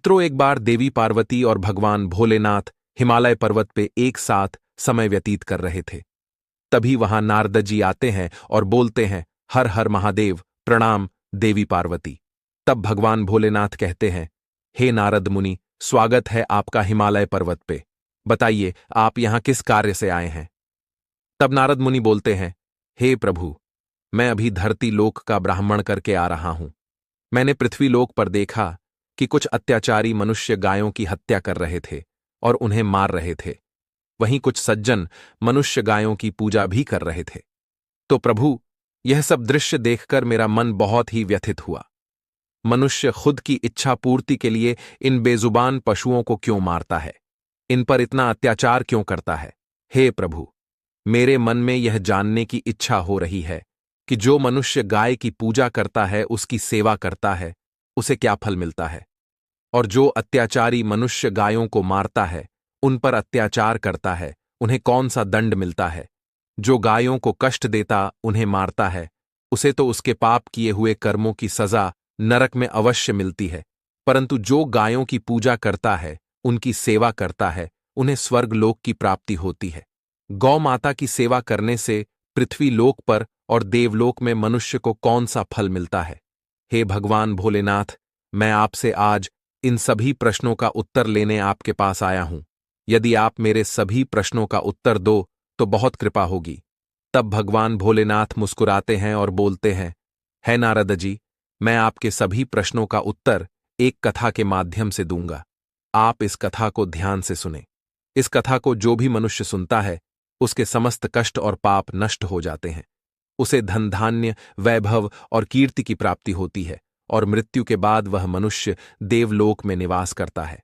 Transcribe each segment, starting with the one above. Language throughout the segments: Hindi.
मित्रों, एक बार देवी पार्वती और भगवान भोलेनाथ हिमालय पर्वत पे एक साथ समय व्यतीत कर रहे थे। तभी वहां नारद जी आते हैं और बोलते हैं, हर हर महादेव, प्रणाम देवी पार्वती। तब भगवान भोलेनाथ कहते हैं, हे नारद मुनि, स्वागत है आपका हिमालय पर्वत पे। बताइए, आप यहां किस कार्य से आए हैं? तब नारद मुनि बोलते हैं, हे प्रभु, मैं अभी धरती लोक का ब्राह्मण करके आ रहा हूं। मैंने पृथ्वी लोक पर देखा कि कुछ अत्याचारी मनुष्य गायों की हत्या कर रहे थे और उन्हें मार रहे थे। वहीं कुछ सज्जन मनुष्य गायों की पूजा भी कर रहे थे। तो प्रभु, यह सब दृश्य देखकर मेरा मन बहुत ही व्यथित हुआ। मनुष्य खुद की इच्छा पूर्ति के लिए इन बेजुबान पशुओं को क्यों मारता है? इन पर इतना अत्याचार क्यों करता है? हे प्रभु, मेरे मन में यह जानने की इच्छा हो रही है कि जो मनुष्य गाय की पूजा करता है, उसकी सेवा करता है, उसे क्या फल मिलता है? और जो अत्याचारी मनुष्य गायों को मारता है, उन पर अत्याचार करता है, उन्हें कौन सा दंड मिलता है? जो गायों को कष्ट देता, उन्हें मारता है, उसे तो उसके पाप किए हुए कर्मों की सजा नरक में अवश्य मिलती है। परंतु जो गायों की पूजा करता है, उनकी सेवा करता है, उन्हें स्वर्ग लोक की प्राप्ति होती है। गौ माता की सेवा करने से पृथ्वी लोक पर और देवलोक में मनुष्य को कौन सा फल मिलता है? हे भगवान भोलेनाथ, मैं आपसे आज इन सभी प्रश्नों का उत्तर लेने आपके पास आया हूं। यदि आप मेरे सभी प्रश्नों का उत्तर दो तो बहुत कृपा होगी। तब भगवान भोलेनाथ मुस्कुराते हैं और बोलते हैं, है नारद जी, मैं आपके सभी प्रश्नों का उत्तर एक कथा के माध्यम से दूंगा। आप इस कथा को ध्यान से सुने। इस कथा को जो भी मनुष्य सुनता है, उसके समस्त कष्ट और पाप नष्ट हो जाते हैं। उसे धन धान्य, वैभव और कीर्ति की प्राप्ति होती है और मृत्यु के बाद वह मनुष्य देवलोक में निवास करता है।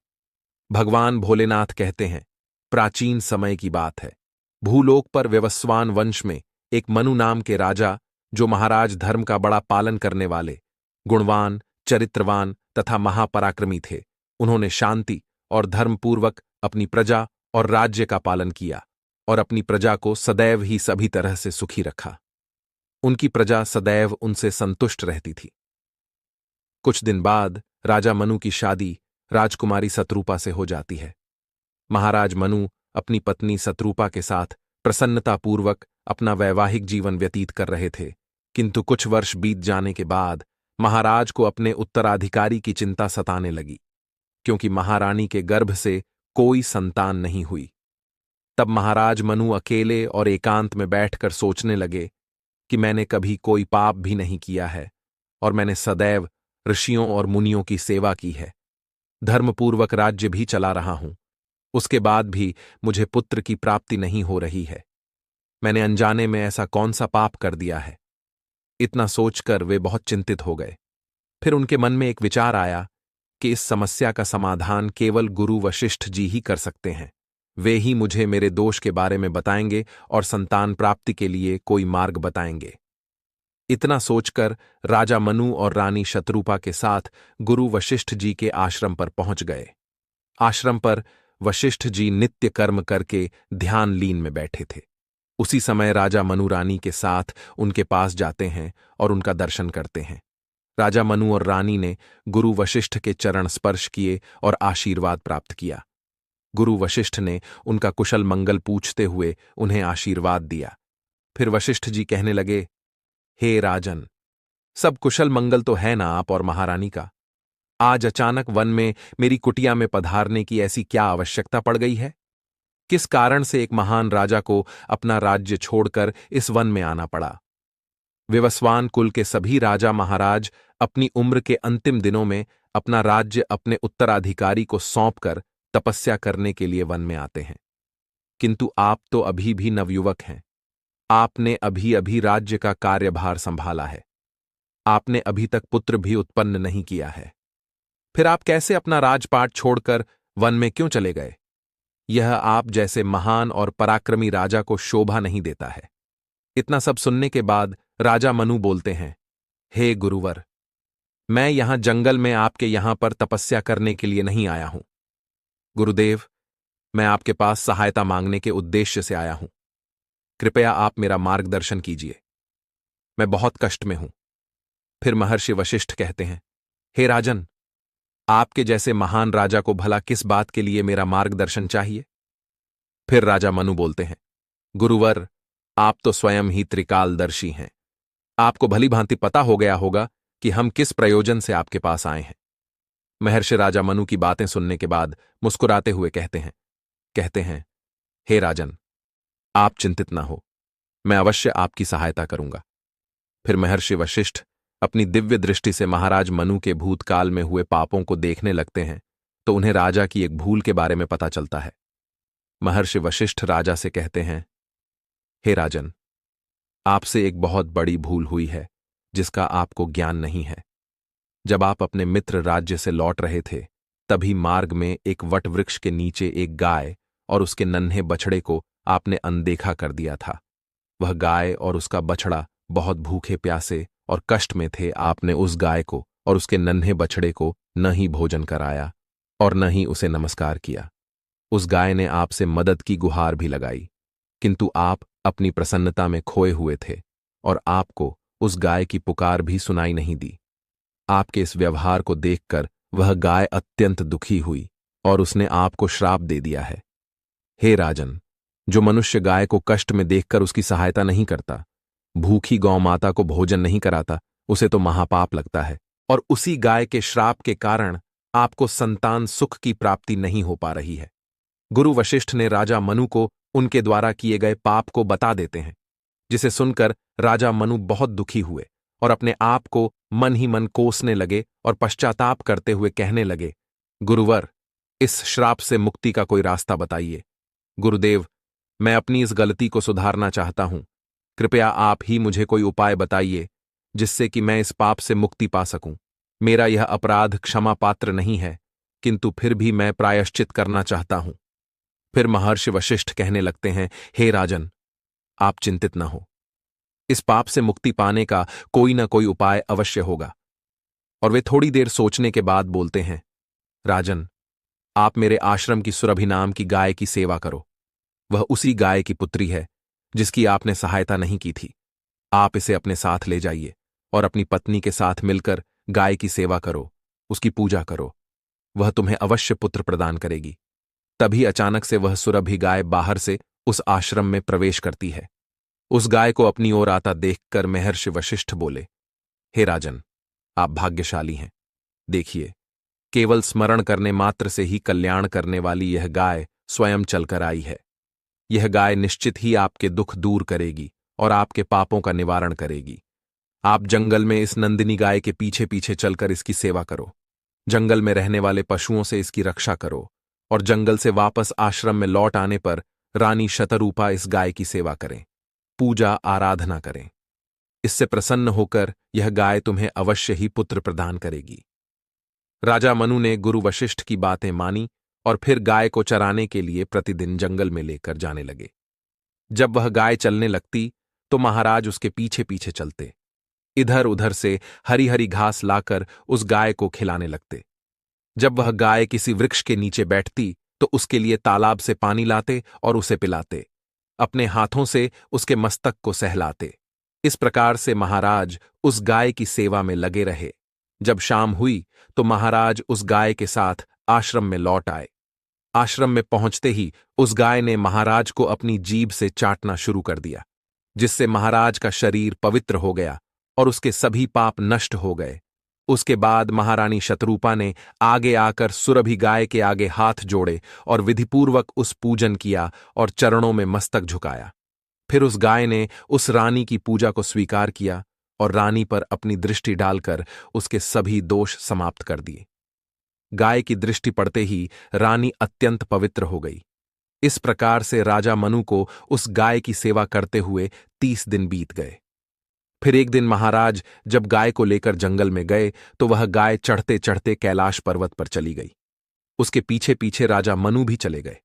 भगवान भोलेनाथ कहते हैं, प्राचीन समय की बात है। भूलोक पर व्यवस्वान वंश में एक मनु नाम के राजा, जो महाराज धर्म का बड़ा पालन करने वाले, गुणवान, चरित्रवान तथा महापराक्रमी थे। उन्होंने शांति और धर्मपूर्वक अपनी प्रजा और राज्य का पालन किया और अपनी प्रजा को सदैव ही सभी तरह से सुखी रखा। उनकी प्रजा सदैव उनसे संतुष्ट रहती थी। कुछ दिन बाद राजा मनु की शादी राजकुमारी शत्रुपा से हो जाती है। महाराज मनु अपनी पत्नी शत्रुपा के साथ प्रसन्नतापूर्वक अपना वैवाहिक जीवन व्यतीत कर रहे थे, किंतु कुछ वर्ष बीत जाने के बाद महाराज को अपने उत्तराधिकारी की चिंता सताने लगी, क्योंकि महारानी के गर्भ से कोई संतान नहीं हुई। तब महाराज मनु अकेले और एकांत में बैठकर सोचने लगे कि मैंने कभी कोई पाप भी नहीं किया है और मैंने सदैव ऋषियों और मुनियों की सेवा की है। धर्मपूर्वक राज्य भी चला रहा हूं, उसके बाद भी मुझे पुत्र की प्राप्ति नहीं हो रही है। मैंने अनजाने में ऐसा कौन सा पाप कर दिया है? इतना सोचकर वे बहुत चिंतित हो गए। फिर उनके मन में एक विचार आया कि इस समस्या का समाधान केवल गुरु वशिष्ठ जी ही कर सकते हैं। वे ही मुझे मेरे दोष के बारे में बताएंगे और संतान प्राप्ति के लिए कोई मार्ग बताएंगे। इतना सोचकर राजा मनु और रानी शत्रुपा के साथ गुरु वशिष्ठ जी के आश्रम पर पहुंच गए। आश्रम पर वशिष्ठ जी नित्य कर्म करके ध्यान लीन में बैठे थे। उसी समय राजा मनु रानी के साथ उनके पास जाते हैं और उनका दर्शन करते हैं। राजा मनु और रानी ने गुरु वशिष्ठ के चरण स्पर्श किए और आशीर्वाद प्राप्त किया। गुरु वशिष्ठ ने उनका कुशल मंगल पूछते हुए उन्हें आशीर्वाद दिया। फिर वशिष्ठ जी कहने लगे, हे राजन, सब कुशल मंगल तो है ना आप और महारानी का? आज अचानक वन में मेरी कुटिया में पधारने की ऐसी क्या आवश्यकता पड़ गई है? किस कारण से एक महान राजा को अपना राज्य छोड़कर इस वन में आना पड़ा? विवस्वान कुल के सभी राजा महाराज अपनी उम्र के अंतिम दिनों में अपना राज्य अपने उत्तराधिकारी को सौंपकर तपस्या करने के लिए वन में आते हैं, किंतु आप तो अभी भी नवयुवक हैं। आपने अभी अभी राज्य का कार्यभार संभाला है। आपने अभी तक पुत्र भी उत्पन्न नहीं किया है। फिर आप कैसे अपना राजपाट छोड़कर वन में क्यों चले गए? यह आप जैसे महान और पराक्रमी राजा को शोभा नहीं देता है। इतना सब सुनने के बाद राजा मनु बोलते हैं, हे गुरुवर, मैं यहां जंगल में आपके यहां पर तपस्या करने के लिए नहीं आया हूं। गुरुदेव, मैं आपके पास सहायता मांगने के उद्देश्य से आया हूं। कृपया आप मेरा मार्गदर्शन कीजिए। मैं बहुत कष्ट में हूं। फिर महर्षि वशिष्ठ कहते हैं, हे राजन, आपके जैसे महान राजा को भला किस बात के लिए मेरा मार्गदर्शन चाहिए? फिर राजा मनु बोलते हैं, गुरुवर, आप तो स्वयं ही त्रिकालदर्शी हैं। आपको भली भांति पता हो गया होगा कि हम किस प्रयोजन से आपके पास आए हैं। महर्षि राजा मनु की बातें सुनने के बाद मुस्कुराते हुए कहते हैं, हे राजन, आप चिंतित ना हो, मैं अवश्य आपकी सहायता करूंगा। फिर महर्षि वशिष्ठ अपनी दिव्य दृष्टि से महाराज मनु के भूतकाल में हुए पापों को देखने लगते हैं तो उन्हें राजा की एक भूल के बारे में पता चलता है। महर्षि वशिष्ठ राजा से कहते हैं, हे राजन, आपसे एक बहुत बड़ी भूल हुई है जिसका आपको ज्ञान नहीं है। जब आप अपने मित्र राज्य से लौट रहे थे तभी मार्ग में एक वटवृक्ष के नीचे एक गाय और उसके नन्हे बछड़े को आपने अनदेखा कर दिया था। वह गाय और उसका बछड़ा बहुत भूखे प्यासे और कष्ट में थे। आपने उस गाय को और उसके नन्हे बछड़े को न ही भोजन कराया और न ही उसे नमस्कार किया। उस गाय ने आपसे मदद की गुहार भी लगाई, किंतु आप अपनी प्रसन्नता में खोए हुए थे और आपको उस गाय की पुकार भी सुनाई नहीं दी। आपके इस व्यवहार को देखकर वह गाय अत्यंत दुखी हुई और उसने आपको श्राप दे दिया है। हे राजन, जो मनुष्य गाय को कष्ट में देखकर उसकी सहायता नहीं करता, भूखी गौ माता को भोजन नहीं कराता, उसे तो महापाप लगता है और उसी गाय के श्राप के कारण आपको संतान सुख की प्राप्ति नहीं हो पा रही है। गुरु वशिष्ठ ने राजा मनु को उनके द्वारा किए गए पाप को बता देते हैं, जिसे सुनकर राजा मनु बहुत दुखी हुए और अपने आप को मन ही मन कोसने लगे और पश्चाताप करते हुए कहने लगे, गुरुवर, इस श्राप से मुक्ति का कोई रास्ता बताइए। गुरुदेव, मैं अपनी इस गलती को सुधारना चाहता हूं। कृपया आप ही मुझे कोई उपाय बताइए जिससे कि मैं इस पाप से मुक्ति पा सकूं। मेरा यह अपराध क्षमा पात्र नहीं है, किंतु फिर भी मैं प्रायश्चित करना चाहता हूं। फिर महर्षि वशिष्ठ कहने लगते हैं, हे राजन, आप चिंतित न हो, इस पाप से मुक्ति पाने का कोई न कोई उपाय अवश्य होगा। और वे थोड़ी देर सोचने के बाद बोलते हैं, राजन, आप मेरे आश्रम की सुरभि नाम की गाय की सेवा करो। वह उसी गाय की पुत्री है जिसकी आपने सहायता नहीं की थी। आप इसे अपने साथ ले जाइए और अपनी पत्नी के साथ मिलकर गाय की सेवा करो, उसकी पूजा करो। वह तुम्हें अवश्य पुत्र प्रदान करेगी। तभी अचानक से वह सुरभि गाय बाहर से उस आश्रम में प्रवेश करती है। उस गाय को अपनी ओर आता देखकर महर्षि वशिष्ठ बोले, हे राजन, आप भाग्यशाली हैं। देखिए, केवल स्मरण करने मात्र से ही कल्याण करने वाली यह गाय स्वयं चलकर आई है। यह गाय निश्चित ही आपके दुख दूर करेगी और आपके पापों का निवारण करेगी। आप जंगल में इस नंदिनी गाय के पीछे पीछे चलकर इसकी सेवा करो। जंगल में रहने वाले पशुओं से इसकी रक्षा करो और जंगल से वापस आश्रम में लौट आने पर रानी शतरूपा इस गाय की सेवा करें, पूजा आराधना करें। इससे प्रसन्न होकर यह गाय तुम्हें अवश्य ही पुत्र प्रदान करेगी। राजा मनु ने गुरु वशिष्ठ की बातें मानी और फिर गाय को चराने के लिए प्रतिदिन जंगल में लेकर जाने लगे। जब वह गाय चलने लगती तो महाराज उसके पीछे पीछे चलते, इधर उधर से हरी हरी घास लाकर उस गाय को खिलाने लगते। जब वह गाय किसी वृक्ष के नीचे बैठती तो उसके लिए तालाब से पानी लाते और उसे पिलाते, अपने हाथों से उसके मस्तक को सहलाते। इस प्रकार से महाराज उस गाय की सेवा में लगे रहे। जब शाम हुई तो महाराज उस गाय के साथ आश्रम में लौट आए। आश्रम में पहुंचते ही उस गाय ने महाराज को अपनी जीभ से चाटना शुरू कर दिया, जिससे महाराज का शरीर पवित्र हो गया और उसके सभी पाप नष्ट हो गए। उसके बाद महारानी शतरूपा ने आगे आकर सुरभि गाय के आगे हाथ जोड़े और विधिपूर्वक उस पूजन किया और चरणों में मस्तक झुकाया। फिर उस गाय ने उस रानी की पूजा को स्वीकार किया और रानी पर अपनी दृष्टि डालकर उसके सभी दोष समाप्त कर दिए। गाय की दृष्टि पड़ते ही रानी अत्यंत पवित्र हो गई। इस प्रकार से राजा मनु को उस गाय की सेवा करते हुए 30 दिन बीत गए। फिर एक दिन महाराज जब गाय को लेकर जंगल में गए तो वह गाय चढ़ते चढ़ते कैलाश पर्वत पर चली गई। उसके पीछे पीछे राजा मनु भी चले गए।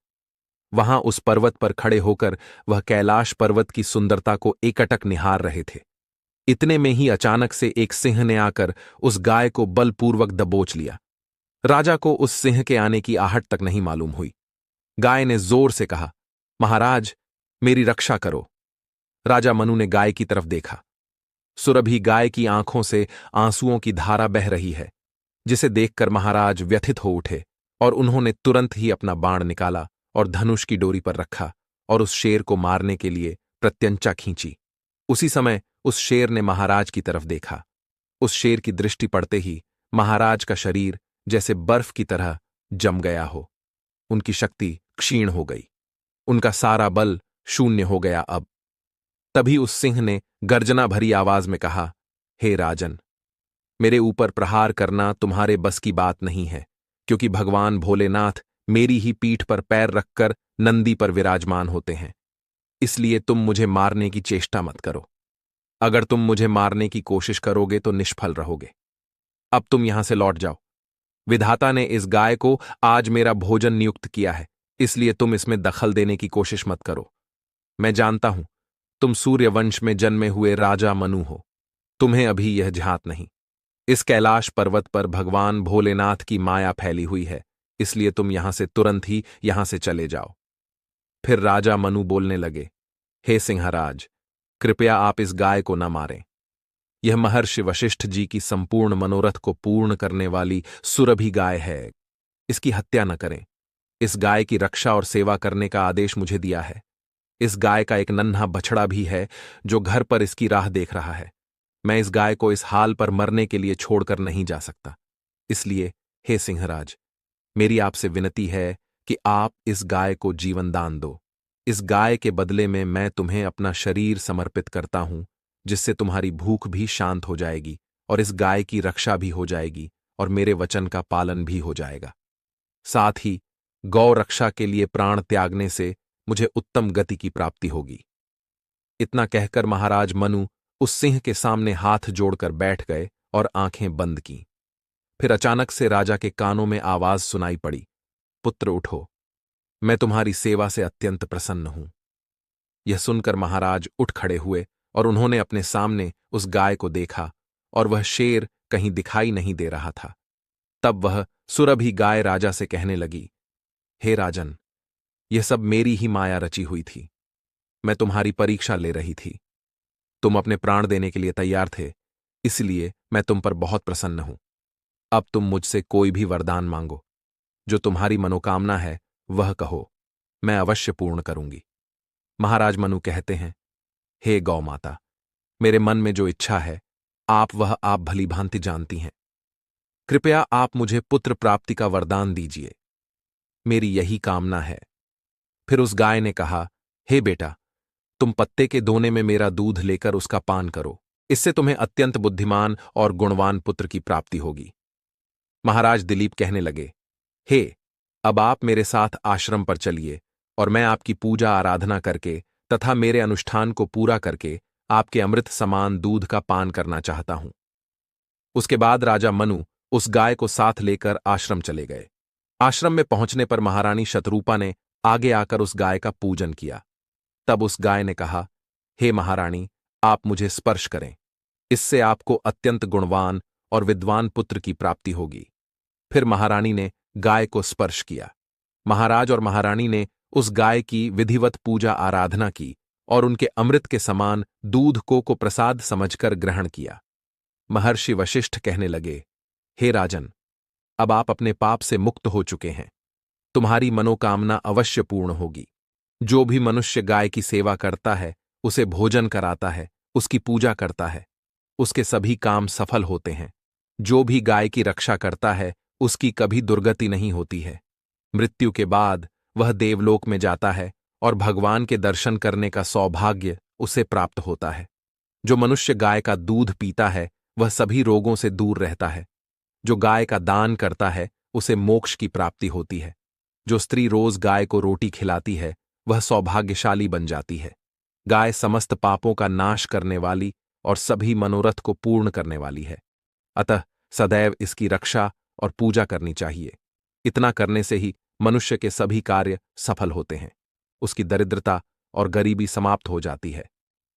वहां उस पर्वत पर खड़े होकर वह कैलाश पर्वत की सुंदरता को एकटक निहार रहे थे। इतने में ही अचानक से एक सिंह ने आकर उस गाय को बलपूर्वक दबोच लिया। राजा को उस सिंह के आने की आहट तक नहीं मालूम हुई। गाय ने जोर से कहा, महाराज, मेरी रक्षा करो। राजा मनु ने गाय की तरफ देखा। सुरभि गाय की आंखों से आंसुओं की धारा बह रही है। जिसे देखकर महाराज व्यथित हो उठे और उन्होंने तुरंत ही अपना बाण निकाला और धनुष की डोरी पर रखा और उस शेर को मारने के लिए प्रत्यंचा खींची। उसी समय उस शेर ने महाराज की तरफ देखा। उस शेर की दृष्टि पड़ते ही महाराज का शरीर जैसे बर्फ की तरह जम गया हो। उनकी शक्ति क्षीण हो गई, उनका सारा बल शून्य हो गया। अब तभी उस सिंह ने गर्जना भरी आवाज में कहा, हे राजन, मेरे ऊपर प्रहार करना तुम्हारे बस की बात नहीं है, क्योंकि भगवान भोलेनाथ मेरी ही पीठ पर पैर रखकर नंदी पर विराजमान होते हैं। इसलिए तुम मुझे मारने की चेष्टा मत करो। अगर तुम मुझे मारने की कोशिश करोगे तो निष्फल रहोगे। अब तुम यहां से लौट जाओ। विधाता ने इस गाय को आज मेरा भोजन नियुक्त किया है, इसलिए तुम इसमें दखल देने की कोशिश मत करो। मैं जानता हूं तुम सूर्यवंश में जन्मे हुए राजा मनु हो, तुम्हें अभी यह झांत नहीं। इस कैलाश पर्वत पर भगवान भोलेनाथ की माया फैली हुई है, इसलिए तुम यहां से तुरंत ही यहां से चले जाओ। फिर राजा मनु बोलने लगे, हे सिंहराज, कृपया आप इस गाय को न मारें। यह महर्षि वशिष्ठ जी की संपूर्ण मनोरथ को पूर्ण करने वाली सुरभि गाय है। इसकी हत्या न करें। इस गाय की रक्षा और सेवा करने का आदेश मुझे दिया है। इस गाय का एक नन्हा बछड़ा भी है जो घर पर इसकी राह देख रहा है। मैं इस गाय को इस हाल पर मरने के लिए छोड़कर नहीं जा सकता। इसलिए हे सिंहराज, मेरी आपसे विनती है कि आप इस गाय को जीवन दान दो। इस गाय के बदले में मैं तुम्हें अपना शरीर समर्पित करता हूं, जिससे तुम्हारी भूख भी शांत हो जाएगी और इस गाय की रक्षा भी हो जाएगी और मेरे वचन का पालन भी हो जाएगा। साथ ही गौ रक्षा के लिए प्राण त्यागने से मुझे उत्तम गति की प्राप्ति होगी। इतना कहकर महाराज मनु उस सिंह के सामने हाथ जोड़कर बैठ गए और आंखें बंद की। फिर अचानक से राजा के कानों में आवाज सुनाई पड़ी, पुत्र उठो, मैं तुम्हारी सेवा से अत्यंत प्रसन्न हूं। यह सुनकर महाराज उठ खड़े हुए और उन्होंने अपने सामने उस गाय को देखा और वह शेर कहीं दिखाई नहीं दे रहा था। तब वह सुरभि गाय राजा से कहने लगी, हे राजन, यह सब मेरी ही माया रची हुई थी। मैं तुम्हारी परीक्षा ले रही थी। तुम अपने प्राण देने के लिए तैयार थे, इसलिए मैं तुम पर बहुत प्रसन्न हूं। अब तुम मुझसे कोई भी वरदान मांगो। जो तुम्हारी मनोकामना है वह कहो, मैं अवश्य पूर्ण करूंगी। महाराज मनु कहते हैं, हे गौ माता, मेरे मन में जो इच्छा है आप भली भांति जानती हैं। कृपया आप मुझे पुत्र प्राप्ति का वरदान दीजिए। मेरी यही कामना है। फिर उस गाय ने कहा, हे बेटा, तुम पत्ते के दोने में मेरा दूध लेकर उसका पान करो। इससे तुम्हें अत्यंत बुद्धिमान और गुणवान पुत्र की प्राप्ति होगी। महाराज दिलीप कहने लगे, हे, अब आप मेरे साथ आश्रम पर चलिए और मैं आपकी पूजा आराधना करके तथा मेरे अनुष्ठान को पूरा करके आपके अमृत समान दूध का पान करना चाहता हूं। उसके बाद राजा मनु उस गाय को साथ लेकर आश्रम चले गए। आश्रम में पहुंचने पर महारानी शतरूपा ने आगे आकर उस गाय का पूजन किया। तब उस गाय ने कहा, हे महारानी, आप मुझे स्पर्श करें। इससे आपको अत्यंत गुणवान और विद्वान पुत्र की प्राप्ति होगी। फिर महारानी ने गाय को स्पर्श किया। महाराज और महारानी ने उस गाय की विधिवत पूजा आराधना की और उनके अमृत के समान दूध को प्रसाद समझकर ग्रहण किया। महर्षि वशिष्ठ कहने लगे, हे राजन, अब आप अपने पाप से मुक्त हो चुके हैं। तुम्हारी मनोकामना अवश्य पूर्ण होगी। जो भी मनुष्य गाय की सेवा करता है, उसे भोजन कराता है, उसकी पूजा करता है, उसके सभी काम सफल होते हैं। जो भी गाय की रक्षा करता है, उसकी कभी दुर्गति नहीं होती है। मृत्यु के बाद वह देवलोक में जाता है और भगवान के दर्शन करने का सौभाग्य उसे प्राप्त होता है। जो मनुष्य गाय का दूध पीता है, वह सभी रोगों से दूर रहता है। जो गाय का दान करता है, उसे मोक्ष की प्राप्ति होती है। जो स्त्री रोज गाय को रोटी खिलाती है, वह सौभाग्यशाली बन जाती है। गाय समस्त पापों का नाश करने वाली और सभी मनोरथ को पूर्ण करने वाली है। अतः सदैव इसकी रक्षा और पूजा करनी चाहिए। इतना करने से ही मनुष्य के सभी कार्य सफल होते हैं। उसकी दरिद्रता और गरीबी समाप्त हो जाती है।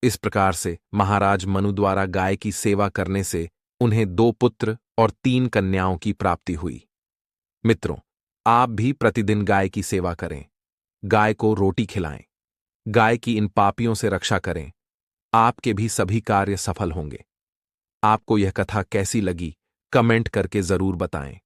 इस प्रकार से महाराज मनु द्वारा गाय की सेवा करने से उन्हें 2 पुत्र और 3 कन्याओं की प्राप्ति हुई। मित्रों, आप भी प्रतिदिन गाय की सेवा करें। गाय को रोटी खिलाएं। गाय की इन पापियों से रक्षा करें। आपके भी सभी कार्य सफल होंगे। आपको यह कथा कैसी लगी, कमेंट करके जरूर बताएं।